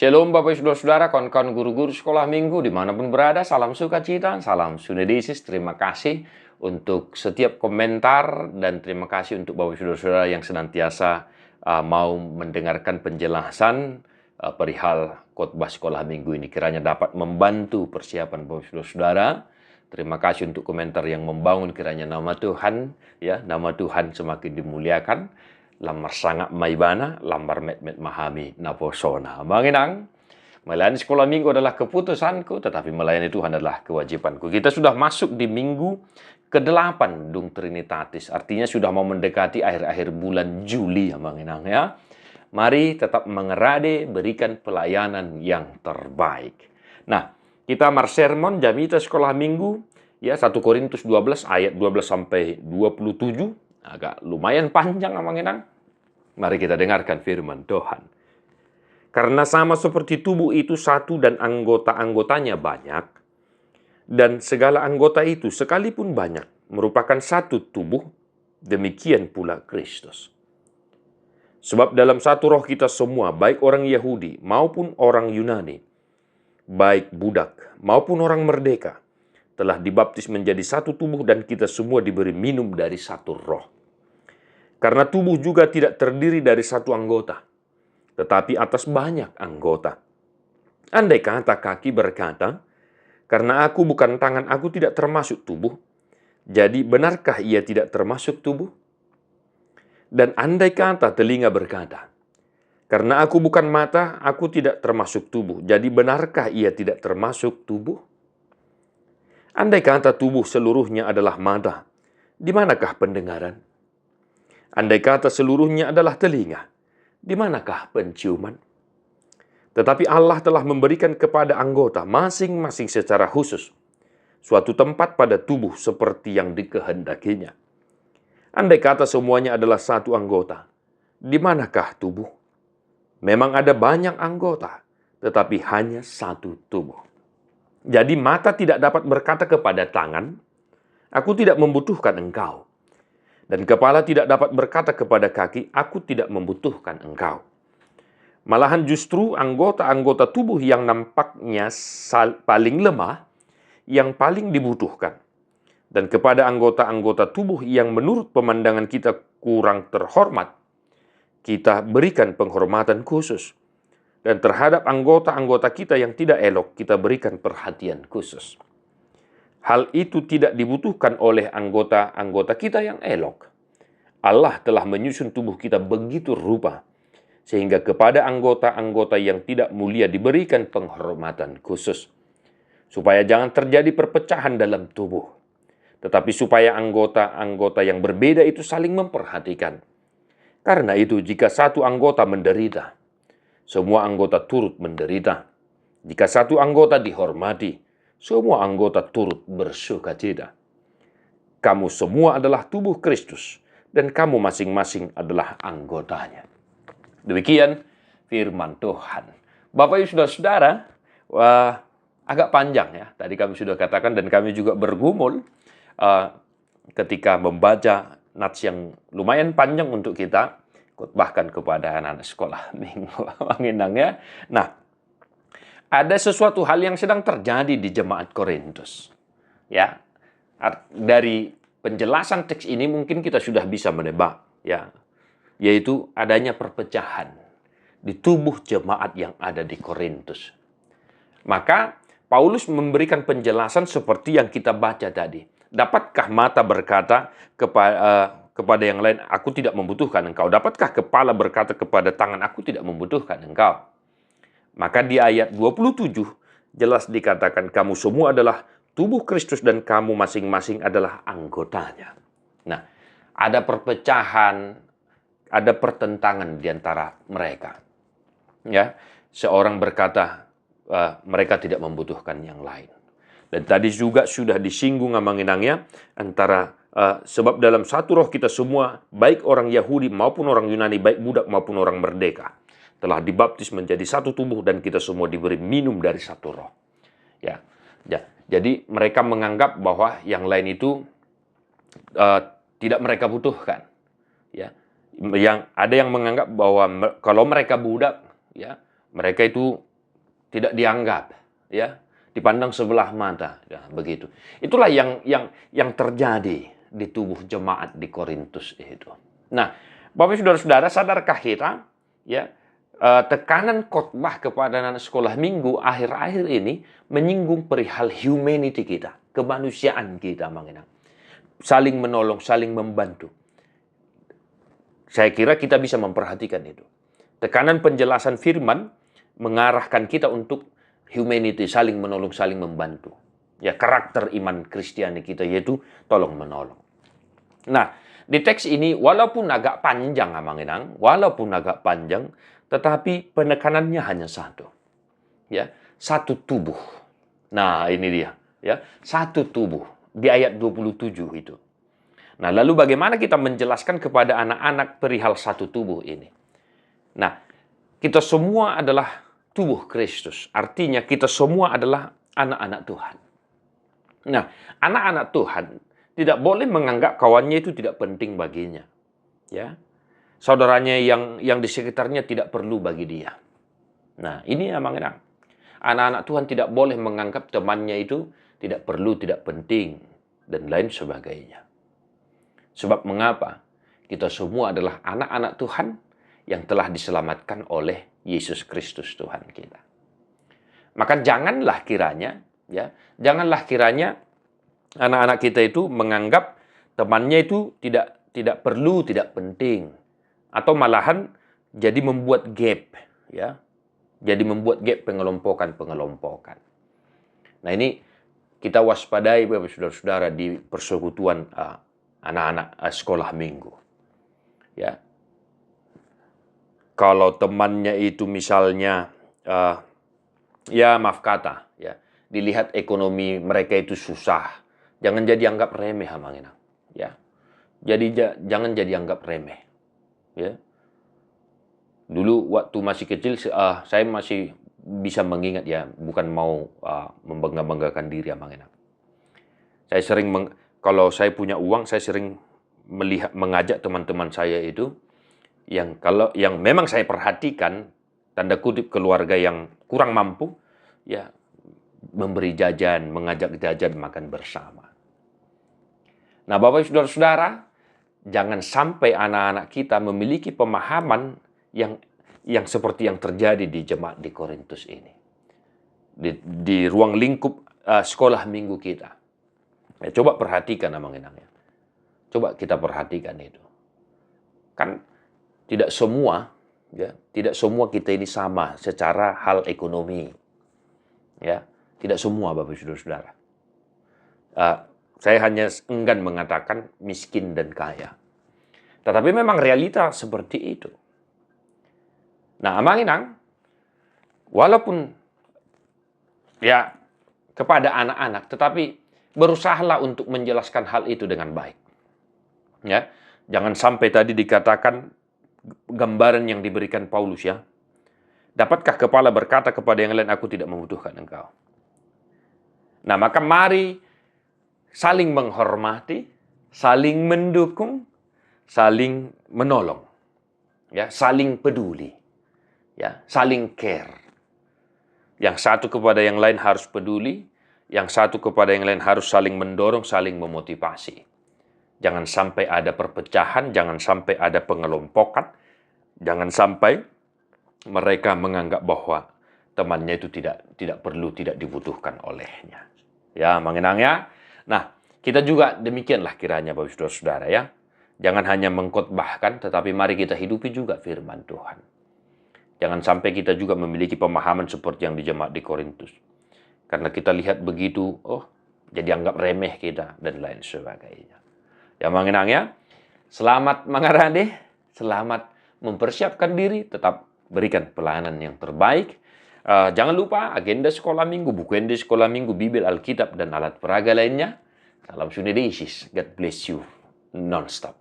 Shalom Bapak Ibu Saudara, kawan-kawan guru-guru sekolah minggu dimanapun berada, salam sukacita, salam sunedisis. Terima kasih untuk setiap komentar dan terima kasih untuk Bapak Ibu Saudara yang senantiasa mau mendengarkan penjelasan perihal khotbah sekolah minggu ini. Kiranya dapat membantu persiapan Bapak Ibu Saudara. Terima kasih untuk komentar yang membangun, kiranya nama Tuhan semakin dimuliakan. Lamar sangat maibana, lamar met mahami naposona. Manginang, melayani sekolah minggu adalah keputusanku, tetapi melayani Tuhan adalah kewajibanku. Kita sudah masuk di minggu ke-8 Dung Trinitatis. Artinya sudah mau mendekati akhir-akhir bulan Juli ya Manginang ya. Mari tetap mengerade, berikan pelayanan yang terbaik. Nah, kita sermon Jamita sekolah minggu ya 1 Korintus 12 ayat 12 sampai 27. Agak lumayan panjang Manginang. Mari kita dengarkan firman Tuhan. Karena sama seperti tubuh itu satu dan anggota-anggotanya banyak, dan segala anggota itu sekalipun banyak merupakan satu tubuh, demikian pula Kristus. Sebab dalam satu roh kita semua, baik orang Yahudi maupun orang Yunani, baik budak maupun orang merdeka, telah dibaptis menjadi satu tubuh dan kita semua diberi minum dari satu roh. Karena tubuh juga tidak terdiri dari satu anggota, tetapi atas banyak anggota. Andai kata kaki berkata, karena aku bukan tangan, aku tidak termasuk tubuh, jadi benarkah ia tidak termasuk tubuh? Dan andai kata telinga berkata, karena aku bukan mata, aku tidak termasuk tubuh, jadi benarkah ia tidak termasuk tubuh? Andai kata tubuh seluruhnya adalah mata, di manakah pendengaran? Andai kata seluruhnya adalah telinga, di manakah penciuman? Tetapi Allah telah memberikan kepada anggota masing-masing secara khusus suatu tempat pada tubuh seperti yang dikehendakinya. Andai kata semuanya adalah satu anggota, di manakah tubuh? Memang ada banyak anggota, tetapi hanya satu tubuh. Jadi mata tidak dapat berkata kepada tangan, aku tidak membutuhkan engkau. Dan kepala tidak dapat berkata kepada kaki, aku tidak membutuhkan engkau. Malahan justru anggota-anggota tubuh yang nampaknya paling lemah, yang paling dibutuhkan. Dan kepada anggota-anggota tubuh yang menurut pemandangan kita kurang terhormat, kita berikan penghormatan khusus. Dan terhadap anggota-anggota kita yang tidak elok, kita berikan perhatian khusus. Hal itu tidak dibutuhkan oleh anggota-anggota kita yang elok. Allah telah menyusun tubuh kita begitu rupa, sehingga kepada anggota-anggota yang tidak mulia diberikan penghormatan khusus. Supaya jangan terjadi perpecahan dalam tubuh, tetapi supaya anggota-anggota yang berbeda itu saling memperhatikan. Karena itu, jika satu anggota menderita, semua anggota turut menderita. Jika satu anggota dihormati, semua anggota turut bersukacita. Kamu semua adalah tubuh Kristus, dan kamu masing-masing adalah anggotanya. Demikian firman Tuhan. Bapak Ibu Saudara, agak panjang ya. Tadi kami sudah katakan dan kami juga bergumul ketika membaca nats yang lumayan panjang untuk kita, bahkan kepada anak-anak sekolah minggu. Ya. Nah, ada sesuatu hal yang sedang terjadi di jemaat Korintus. Ya. Dari penjelasan teks ini mungkin kita sudah bisa menebak ya, yaitu adanya perpecahan di tubuh jemaat yang ada di Korintus. Maka Paulus memberikan penjelasan seperti yang kita baca tadi. Dapatkah mata berkata kepada yang lain, aku tidak membutuhkan engkau? Dapatkah kepala berkata kepada tangan, aku tidak membutuhkan engkau? Maka di ayat 27 jelas dikatakan kamu semua adalah tubuh Kristus dan kamu masing-masing adalah anggotanya. Nah, ada perpecahan, ada pertentangan di antara mereka. Ya, seorang berkata mereka tidak membutuhkan yang lain. Dan tadi juga sudah disinggung Manginangnya antara sebab dalam satu roh kita semua, baik orang Yahudi maupun orang Yunani, baik budak maupun orang merdeka, telah dibaptis menjadi satu tubuh dan kita semua diberi minum dari satu roh. Ya. Jadi mereka menganggap bahwa yang lain itu tidak mereka butuhkan. Ya. Ada yang menganggap bahwa kalau mereka budak, ya, mereka itu tidak dianggap, ya, dipandang sebelah mata, ya, begitu. Itulah yang terjadi di tubuh jemaat di Korintus itu. Nah, Bapak saudara-saudara, sadarkah kita, ya, tekanan khotbah kepada anak sekolah minggu akhir-akhir ini menyinggung perihal humanity kita, kemanusiaan kita, mengenang saling menolong, saling membantu. Saya kira kita bisa memperhatikan itu. Tekanan penjelasan firman mengarahkan kita untuk humanity, saling menolong, saling membantu. Ya, karakter iman Kristiani kita yaitu tolong menolong. Nah, di teks ini walaupun agak panjang, tetapi penekanannya hanya satu. Ya, satu tubuh. Nah, ini dia, ya, satu tubuh di ayat 27 itu. Nah, lalu bagaimana kita menjelaskan kepada anak-anak perihal satu tubuh ini? Nah, kita semua adalah tubuh Kristus. Artinya kita semua adalah anak-anak Tuhan. Nah, anak-anak Tuhan tidak boleh menganggap kawannya itu tidak penting baginya. Ya. Saudaranya yang di sekitarnya tidak perlu bagi dia. Nah, ini memang enak. Anak-anak Tuhan tidak boleh menganggap temannya itu tidak perlu, tidak penting, dan lain sebagainya. Sebab mengapa? Kita semua adalah anak-anak Tuhan yang telah diselamatkan oleh Yesus Kristus Tuhan kita. Maka janganlah kiranya anak-anak kita itu menganggap temannya itu tidak perlu, tidak penting, atau malahan jadi membuat gap, ya. Jadi membuat gap pengelompokan. Nah, ini kita waspadai Bapak Saudara-saudara di persekutuan anak-anak sekolah minggu. Ya. Kalau temannya itu misalnya, ya maaf kata, ya, dilihat ekonomi mereka itu susah, jangan jadi anggap remeh, ya. Jadi jangan jadi anggap remeh, ya. Dulu waktu masih kecil, saya masih bisa mengingat, ya, bukan mau membangga-banggakan diri, Saya sering kalau saya punya uang, saya sering mengajak teman-teman saya itu yang memang saya perhatikan, tanda kutip keluarga yang kurang mampu, ya, memberi jajan, mengajak jajan, makan bersama. Nah, Bapak Saudara-saudara, jangan sampai anak-anak kita memiliki pemahaman yang seperti yang terjadi di jemaat di Korintus ini. Di ruang lingkup sekolah minggu kita. Ya, coba perhatikan, coba kita perhatikan itu. Kan tidak semua kita ini sama secara hal ekonomi. Ya, tidak semua Bapak Saudara-saudara. Saya hanya enggan mengatakan miskin dan kaya. Tetapi memang realita seperti itu. Nah, walaupun ya kepada anak-anak, tetapi berusahalah untuk menjelaskan hal itu dengan baik. Ya, jangan sampai tadi dikatakan gambaran yang diberikan Paulus, ya. Dapatkah kepala berkata kepada yang lain, aku tidak membutuhkan engkau? Nah, maka mari saling menghormati, saling mendukung, saling menolong, ya, saling peduli, ya, saling care. Yang satu kepada yang lain harus peduli, yang satu kepada yang lain harus saling mendorong, saling memotivasi. Jangan sampai ada perpecahan, jangan sampai ada pengelompokan, jangan sampai mereka menganggap bahwa temannya itu tidak perlu, tidak dibutuhkan olehnya. Ya, ya. Nah, kita juga demikianlah kiranya Bapak Saudara-saudara, ya. Jangan hanya mengkhotbahkan, tetapi mari kita hidupi juga firman Tuhan. Jangan sampai kita juga memiliki pemahaman seperti yang di jemaat di Korintus. Karena kita lihat begitu, jadi anggap remeh kita, dan lain sebagainya. Ya, ya. Selamat mengarade, selamat mempersiapkan diri, tetap berikan pelayanan yang terbaik. Jangan lupa agenda sekolah minggu, buku agenda sekolah minggu, Bibel, Alkitab, dan alat peraga lainnya. Salam Sunedesis. God bless you non-stop.